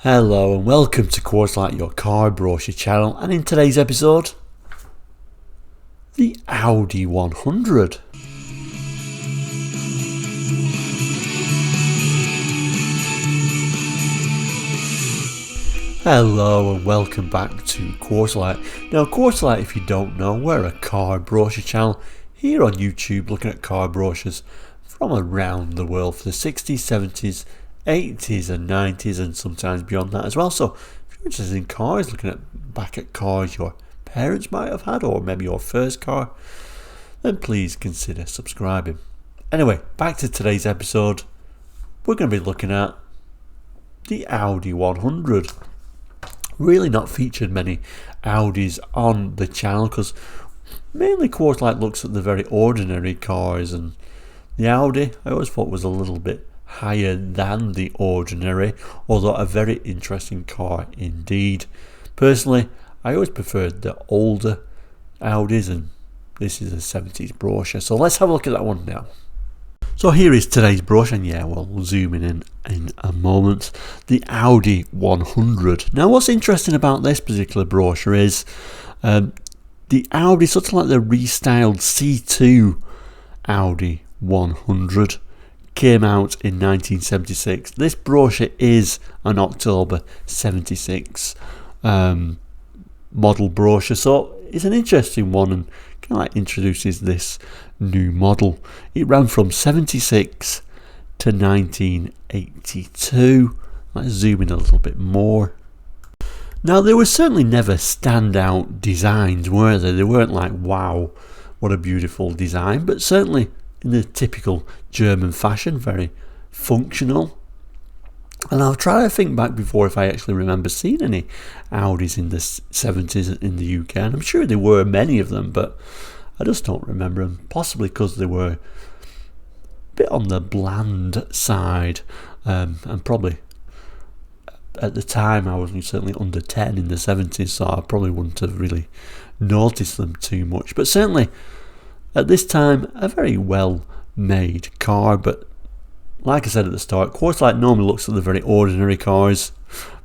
Hello and welcome to Quartzlight, your car brochure channel, and in today's episode, the Audi 100. Hello and welcome back to Quartzlight. Now Quartzlight, if you don't know, we're a car brochure channel here on YouTube looking at car brochures from around the world for the 60s, 70s, 80s and 90s and sometimes beyond that as well. So if you're interested in cars, looking back at cars your parents might have had or maybe your first car, then please consider subscribing. Anyway, back to today's episode. We're going to be looking at the Audi 100. Really not featured many Audis on the channel because mainly Quartzlight looks at the very ordinary cars, and the Audi I always thought was a little bit higher than the ordinary, although a very interesting car indeed. Personally, I always preferred the older Audis, and this is a 70s brochure, so let's have a look at that one now. So here is today's brochure, and yeah, we'll zoom in a moment. The Audi 100. Now what's interesting about this particular brochure is the Audi, sort of like the restyled C2 Audi 100, came out in 1976. This brochure is an October 76 model brochure, so it's an interesting one and kind of like introduces this new model. It ran from 76 to 1982. Let's zoom in a little bit more. Now there were certainly never standout designs, were there? They weren't like, wow, what a beautiful design, but certainly in the typical German fashion, very functional. And I'll try to think back before if I actually remember seeing any Audis in the 70s in the UK, and I'm sure there were many of them, but I just don't remember them, possibly because they were a bit on the bland side, and probably at the time I was certainly under 10 in the 70s, so I probably wouldn't have really noticed them too much. But certainly at this time, a very well made car. But like I said at the start, Quartzlight normally looks at the very ordinary cars.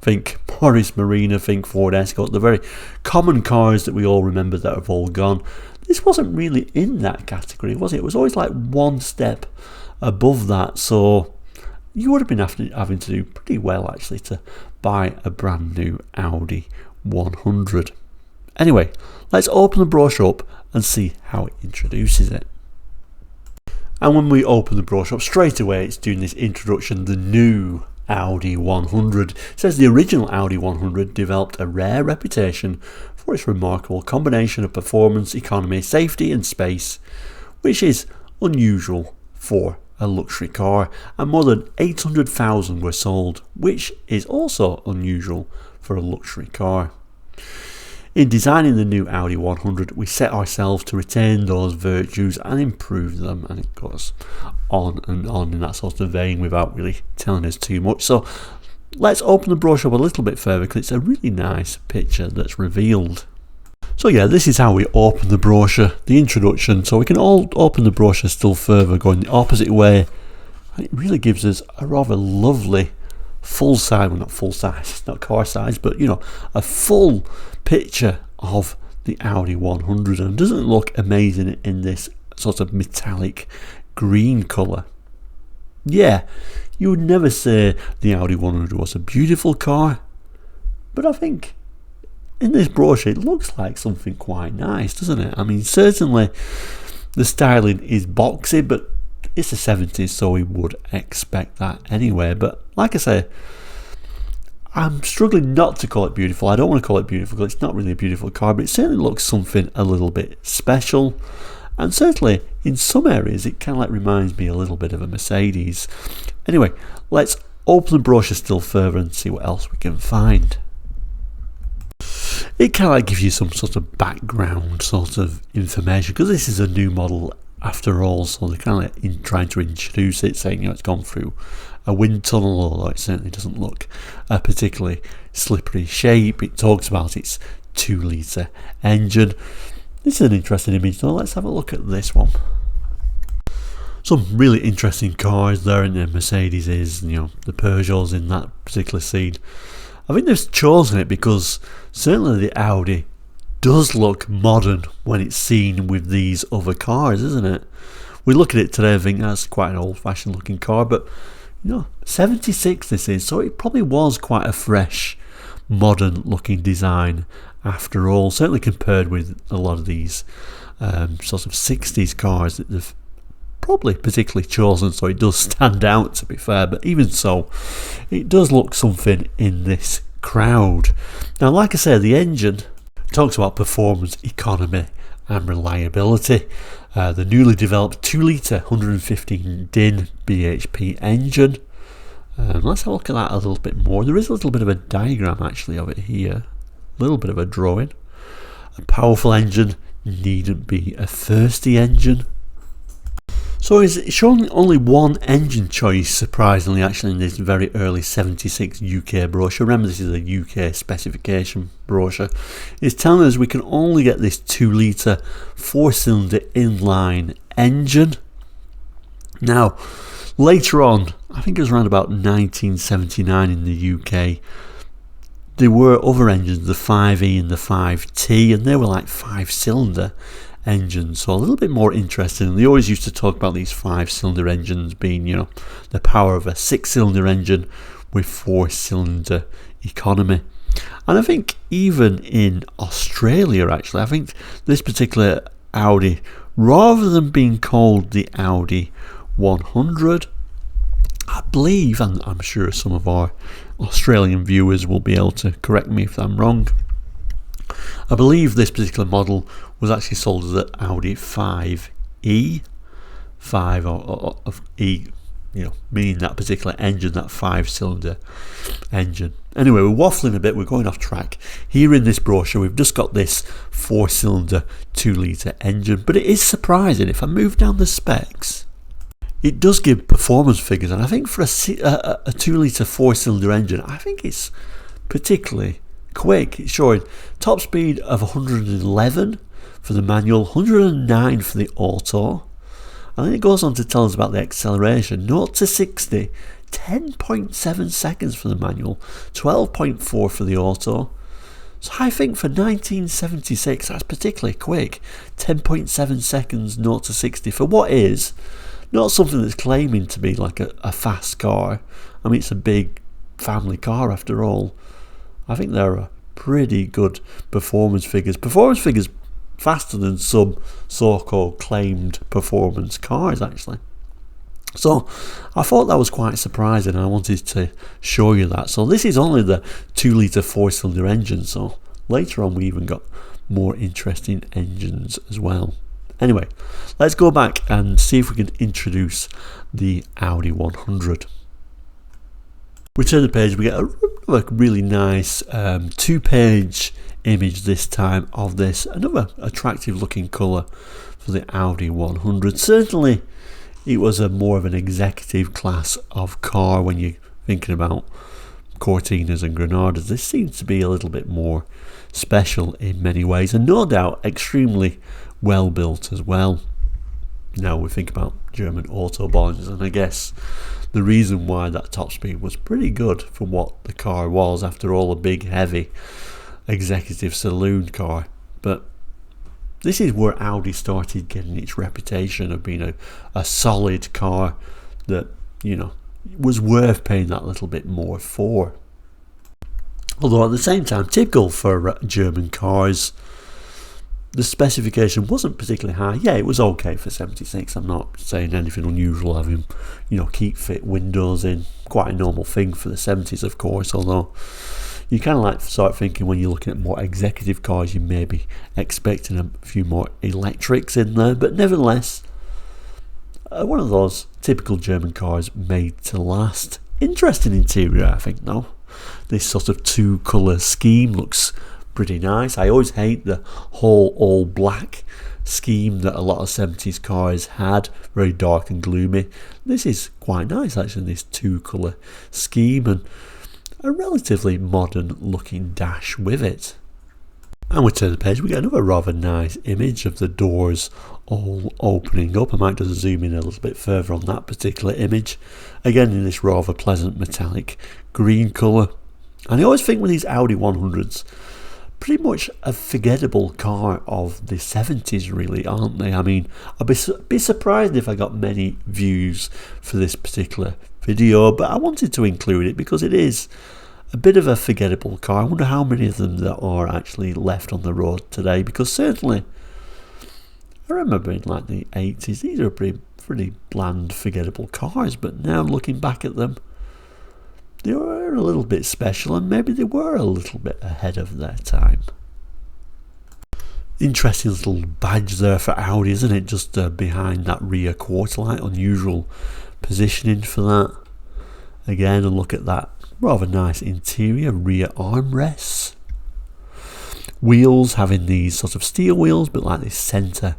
Think Morris Marina, think Ford Escort, the very common cars that we all remember that have all gone. This wasn't really in that category, was it? It was always like one step above that, so you would have been having to do pretty well actually to buy a brand new Audi 100. Anyway, let's open the brochure up and see how it introduces it. And when we open the brochure up, straight away it's doing this introduction, the new Audi 100. It says the original Audi 100 developed a rare reputation for its remarkable combination of performance, economy, safety and space, which is unusual for a luxury car, and more than 800,000 were sold, which is also unusual for a luxury car. In designing the new Audi 100, we set ourselves to retain those virtues and improve them, and it goes on in that sort of vein without really telling us too much. So let's open the brochure up a little bit further because it's a really nice picture that's revealed. So yeah, this is how we open the brochure, the introduction. So we can all open the brochure still further, going the opposite way. And it really gives us a rather lovely full size, well not full size, not car size, but you know, a full picture of the Audi 100, and doesn't it look amazing in this sort of metallic green colour? Yeah, you would never say the Audi 100 was a beautiful car, but I think in this brochure it looks like something quite nice, doesn't it? I mean, certainly the styling is boxy, but it's the 70s, so we would expect that anyway. But like I say, I'm struggling not to call it beautiful. I don't want to call it beautiful because it's not really a beautiful car, but it certainly looks something a little bit special. And certainly in some areas it kind of like reminds me a little bit of a Mercedes. Anyway, let's open the brochure still further and see what else we can find. It kind of like gives you some sort of background sort of information because this is a new model after all, so they're kind of like trying to introduce it, saying, you know, it's gone through a wind tunnel, although it certainly doesn't look a particularly slippery shape. It talks about its 2-litre engine. This is an interesting image though. Let's have a look at this one. Some really interesting cars there, and the Mercedes is, you know, the Peugeots in that particular scene. I think they've chosen it because certainly the Audi does look modern when it's seen with these other cars, isn't it? We look at it today and think that's quite an old-fashioned looking car, but 76 this is, so it probably was quite a fresh, modern looking design after all, certainly compared with a lot of these sort of 60s cars that they've probably particularly chosen, so it does stand out, to be fair. But even so, it does look something in this crowd. Now, like I said, the engine talks about performance, economy and reliability. The newly developed 2-litre 115 DIN BHP engine. Let's have a look at that a little bit more. There is a little bit of a diagram actually of it here, a little bit of a drawing. A powerful engine needn't be a thirsty engine. So it's showing only one engine choice, surprisingly, actually, in this very early 76 UK brochure. Remember, this is a UK specification brochure. It's telling us we can only get this 2-litre 4-cylinder inline engine. Now, later on, I think it was around about 1979 in the UK, there were other engines, the 5E and the 5T, and they were like 5-cylinder engines, so a little bit more interesting. And they always used to talk about these 5-cylinder engines being, the power of a 6-cylinder engine with 4-cylinder economy. And I think even in Australia, actually, I think this particular Audi, rather than being called the Audi 100, I believe, and I'm sure some of our Australian viewers will be able to correct me if I'm wrong, I believe this particular model was actually sold as the Audi 5E, 5 of E, meaning that particular engine, that 5-cylinder engine. Anyway, we're waffling a bit, we're going off track. Here in this brochure, we've just got this 4-cylinder 2-litre engine, but it is surprising. If I move down the specs, it does give performance figures, and I think for a 2-litre 4-cylinder engine, I think it's particularly quick. It's showing top speed of 111 for the manual, 109 for the auto, and then it goes on to tell us about the acceleration. 0 to 60, 10.7 seconds for the manual, 12.4 for the auto. So I think for 1976 that's particularly quick. 10.7 seconds 0 to 60 for what is not something that's claiming to be like a fast car. I mean, it's a big family car after all. I think there are pretty good performance figures. Performance figures faster than some so-called claimed performance cars, actually. So I thought that was quite surprising, and I wanted to show you that. So this is only the 2-litre 4-cylinder engine, so later on we even got more interesting engines as well. Anyway, let's go back and see if we can introduce the Audi 100. We turn the page, we get a really nice 2-page image this time of this, another attractive looking colour for the Audi 100. Certainly it was a more of an executive class of car when you're thinking about Cortinas and Granadas. This seems to be a little bit more special in many ways, and no doubt extremely well built as well. Now we think about German autobahns, and I guess the reason why that top speed was pretty good for what the car was, after all, a big heavy executive saloon car. But this is where Audi started getting its reputation of being a solid car that was worth paying that little bit more for. Although at the same time, typical for German cars, the specification wasn't particularly high. Yeah, it was okay for 76. I'm not saying anything unusual having, keep fit windows in. Quite a normal thing for the 70s, of course, although you kind of start thinking when you're looking at more executive cars, you may be expecting a few more electrics in there. But nevertheless, one of those typical German cars made to last. Interesting interior, I think, though. This sort of 2-colour scheme looks pretty nice. I always hate the whole all black scheme that a lot of 70s cars had, very dark and gloomy. This is quite nice actually, this 2-colour scheme, and a relatively modern looking dash with it. And we turn the page, we get another rather nice image of the doors all opening up. I might just zoom in a little bit further on that particular image. Again in this rather pleasant metallic green colour. And I always think with these Audi 100s, pretty much a forgettable car of the 70s, really, aren't they? I mean, I'd be surprised if I got many views for this particular video, but I wanted to include it because it is a bit of a forgettable car. I wonder how many of them there are actually left on the road today, because certainly I remember in like the 80s, these are pretty bland, forgettable cars, but now looking back at them, they were a little bit special, and maybe they were a little bit ahead of their time. Interesting little badge there for Audi, isn't it? Just behind that rear quarter light. Unusual positioning for that. Again, a look at that rather nice interior, rear armrests. Wheels having these sort of steel wheels, but like this centre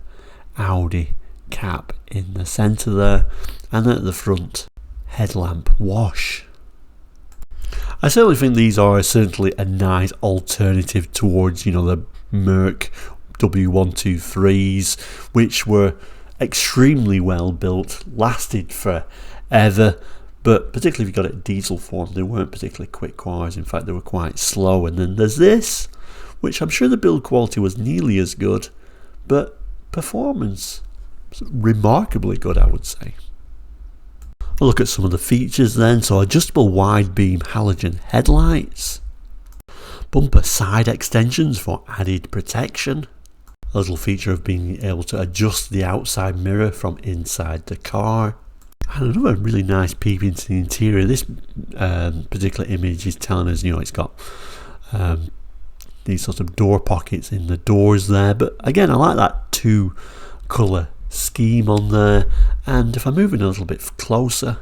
Audi cap in the centre there. And at the front, headlamp wash. I certainly think these are certainly a nice alternative towards, the Merc W123s, which were extremely well built, lasted forever, but particularly if you got it in diesel form, they weren't particularly quick cars. In fact, they were quite slow. And then there's this, which I'm sure the build quality was nearly as good, but performance remarkably good, I would say. We'll look at some of the features then. So adjustable wide beam halogen headlights, bumper side extensions for added protection, a little feature of being able to adjust the outside mirror from inside the car, and another really nice peep into the interior. This particular image is telling us, it's got these sort of door pockets in the doors there, but again, I like that two colour scheme on there. And if I move in a little bit closer,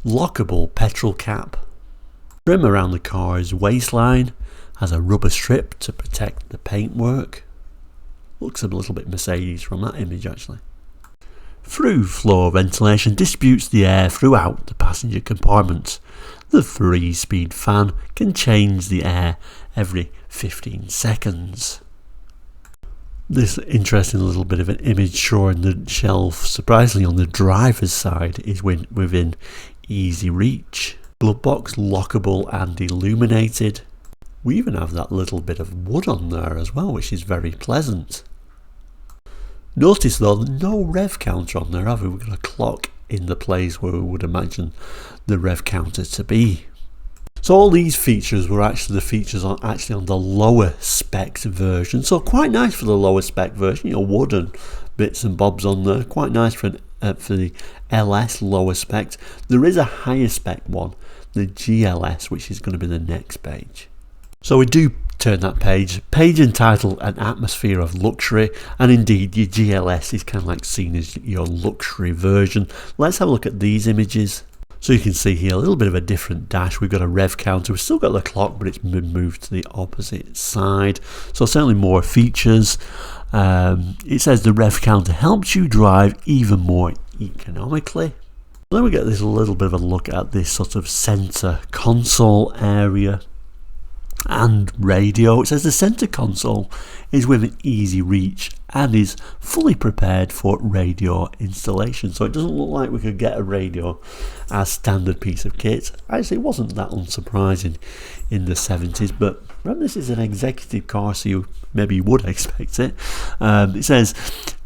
lockable petrol cap, trim around the car's waistline, has a rubber strip to protect the paintwork. Looks a little bit Mercedes from that image actually. Through floor ventilation distributes the air throughout the passenger compartment. The 3-speed fan can change the air every 15 seconds. This interesting little bit of an image showing the shelf, surprisingly on the driver's side, is within easy reach. Glove box lockable and illuminated. We even have that little bit of wood on there as well, which is very pleasant. Notice though, no rev counter on there, have we? We've got a clock in the place where we would imagine the rev counter to be. So all these features were actually the features on the lower spec version. So quite nice for the lower spec version, wood and bits and bobs on there. Quite nice for the LS lower spec. There is a higher spec one, the GLS, which is going to be the next page. So we do turn that page entitled An Atmosphere of Luxury, and indeed your GLS is kind of like seen as your luxury version. Let's have a look at these images. So you can see here a little bit of a different dash. We've got a rev counter, we've still got the clock, but it's been moved to the opposite side. So certainly more features. It says the rev counter helps you drive even more economically. Then we get this little bit of a look at this sort of center console area and radio. It says the center console is within easy reach and is fully prepared for radio installation. So it doesn't look like we could get a radio as standard piece of kit. Actually, it wasn't that unsurprising in the 70s, but remember, this is an executive car, so maybe you would expect it. It says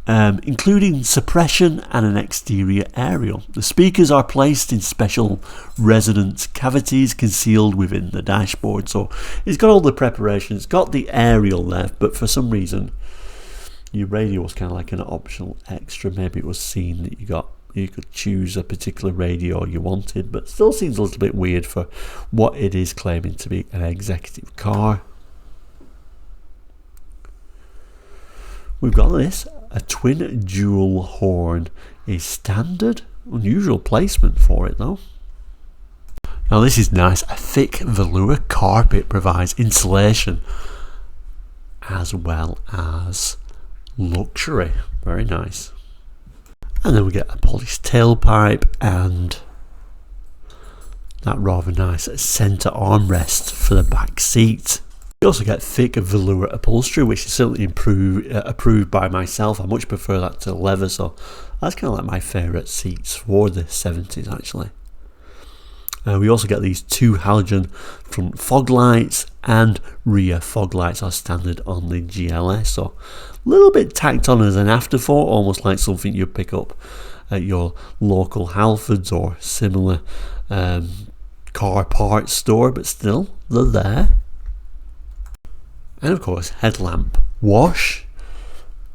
including suppression and an exterior aerial. The speakers are placed in special resonant cavities concealed within the dashboard. So it's got all the preparation. It's got the aerial there, but for some reason your radio was kind of like an optional extra. Maybe it was seen that you could choose a particular radio you wanted, but still seems a little bit weird for what it is claiming to be an executive car. We've got this. A twin dual horn is standard. Unusual placement for it though. Now this is nice. A thick velour carpet provides insulation as well as luxury. Very nice. And then we get a polished tailpipe and that rather nice centre armrest for the back seat. You also get thick velour upholstery, which is certainly approved by myself. I much prefer that to leather, so that's kind of like my favourite seats for the 70s actually. We also get these 2 halogen front fog lights, and rear fog lights are standard on the GLS. So a little bit tacked on as an afterthought, almost like something you'd pick up at your local Halfords or similar car parts store, but still, they're there. And of course, headlamp wash.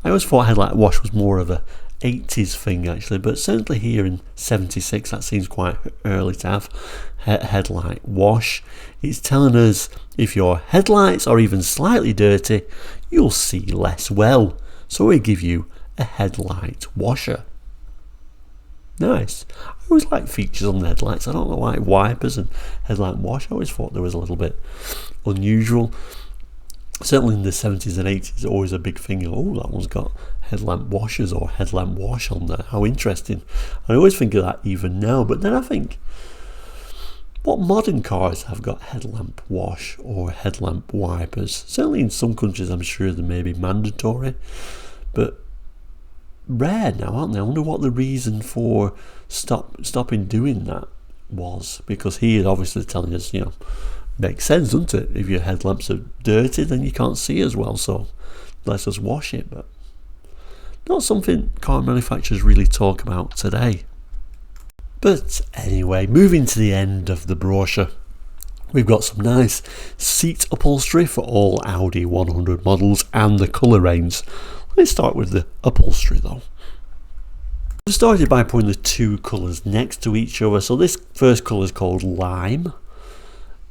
I always thought headlight wash was more of a 80s thing actually, but certainly here in 76 that seems quite early to have headlight wash. It's telling us if your headlights are even slightly dirty, you'll see less well, so we give you a headlight washer. Nice. I always like features on the headlights. I don't know why wipers and headlight wash. I always thought there was a little bit unusual. Certainly in the 70s and 80s, always a big thing. Oh, that one's got headlamp washers or headlamp wash on there. How interesting. I always think of that even now. But then I think, what modern cars have got headlamp wash or headlamp wipers? Certainly in some countries, I'm sure they may be mandatory. But rare now, aren't they? I wonder what the reason for stopping doing that was. Because here, obviously, telling us, makes sense, doesn't it? If your headlamps are dirty, then you can't see as well, so let's just wash it. But not something car manufacturers really talk about today. But anyway, moving to the end of the brochure, we've got some nice seat upholstery for all Audi 100 models and the colour range. Let's start with the upholstery though. I started by putting the 2 colours next to each other. So this first colour is called Lime.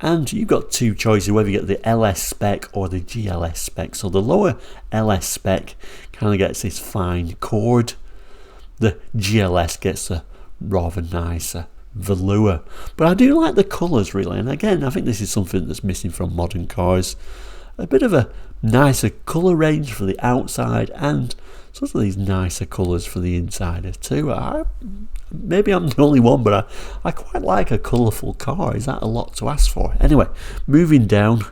And you've got 2 choices, whether you get the LS spec or the GLS spec. So the lower LS spec kind of gets this fine cord. The GLS gets a rather nicer velour. But I do like the colours really. And again, I think this is something that's missing from modern cars. A bit of a nicer colour range for the outside and sort of these nicer colours for the inside too. Maybe I'm the only one, but I quite like a colourful car. Is that a lot to ask for? Anyway, moving down,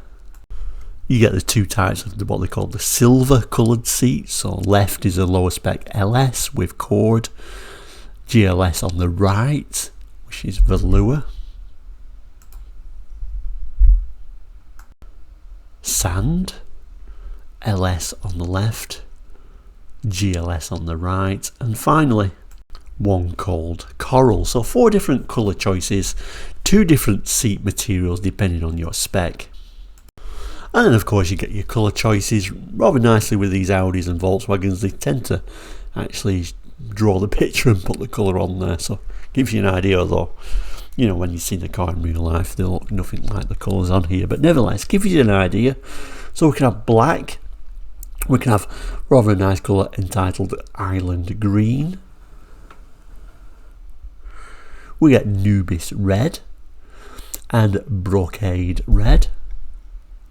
you get the 2 types of what they call the silver coloured seats. So left is a lower spec LS with cord, GLS on the right, which is velour, sand, LS on the left, GLS on the right, and finally one called coral. So 4 different colour choices, 2 different seat materials depending on your spec. And then of course you get your colour choices rather nicely with these Audis and Volkswagens. They tend to actually draw the picture and put the colour on there, so gives you an idea though. When you see the car in real life, they look nothing like the colours on here, but nevertheless gives you an idea. So we can have black, we can have rather a nice colour entitled Island Green, we get Nubis Red and Brocade Red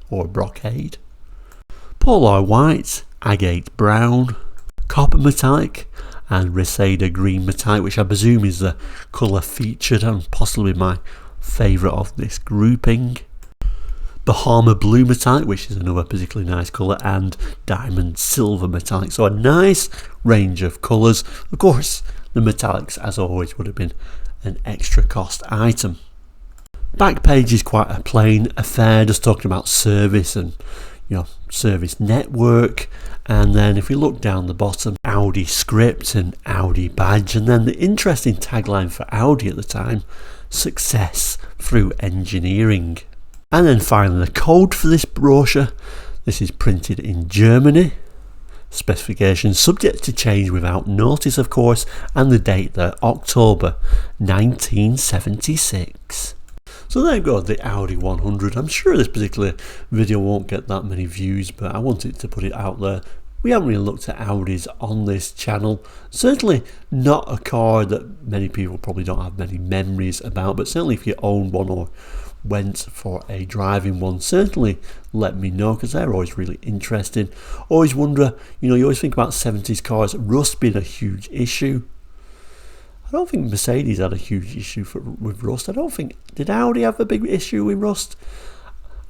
or Brocade, Polar White, Agate Brown, Copper Metallic and Reseda Green Metallic, which I presume is the colour featured and possibly my favourite of this grouping, Bahama Blue Metallic, which is another particularly nice colour, and Diamond Silver Metallic. So a nice range of colours. Of course, the metallics, as always, would have been an extra cost item. Back page is quite a plain affair, just talking about service and service network. And then if we look down the bottom, Audi script and Audi badge, and then the interesting tagline for Audi at the time, success through engineering. And then finally the code for this brochure. This is printed in Germany. Specifications subject to change without notice, of course, and the date there, October 1976. So there you go, the Audi 100. I'm sure this particular video won't get that many views, but I wanted to put it out there. We haven't really looked at Audis on this channel. Certainly not a car that many people probably don't have many memories about, but certainly if you own one or went for a driving one, certainly let me know, because they're always really interesting. Always wonder, you always think about 70s cars, rust being a huge issue. I don't think Mercedes had a huge issue with rust. Did Audi have a big issue with rust?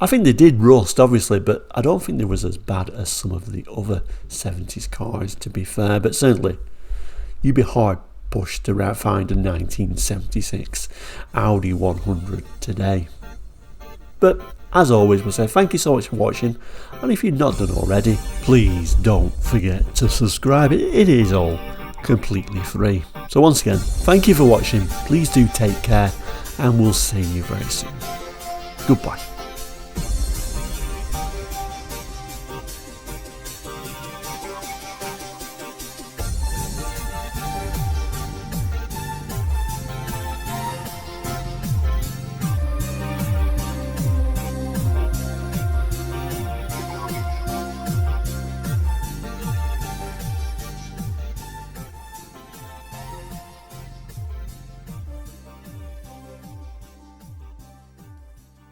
I think they did rust, obviously, but I don't think they was as bad as some of the other 70s cars, to be fair. But certainly, you'd be hard push to find a 1976 Audi 100 today. But as always, we'll say thank you so much for watching, and if you've not done already, please don't forget to subscribe. It is all completely free. So once again, thank you for watching, please do take care, and we'll see you very soon. Goodbye.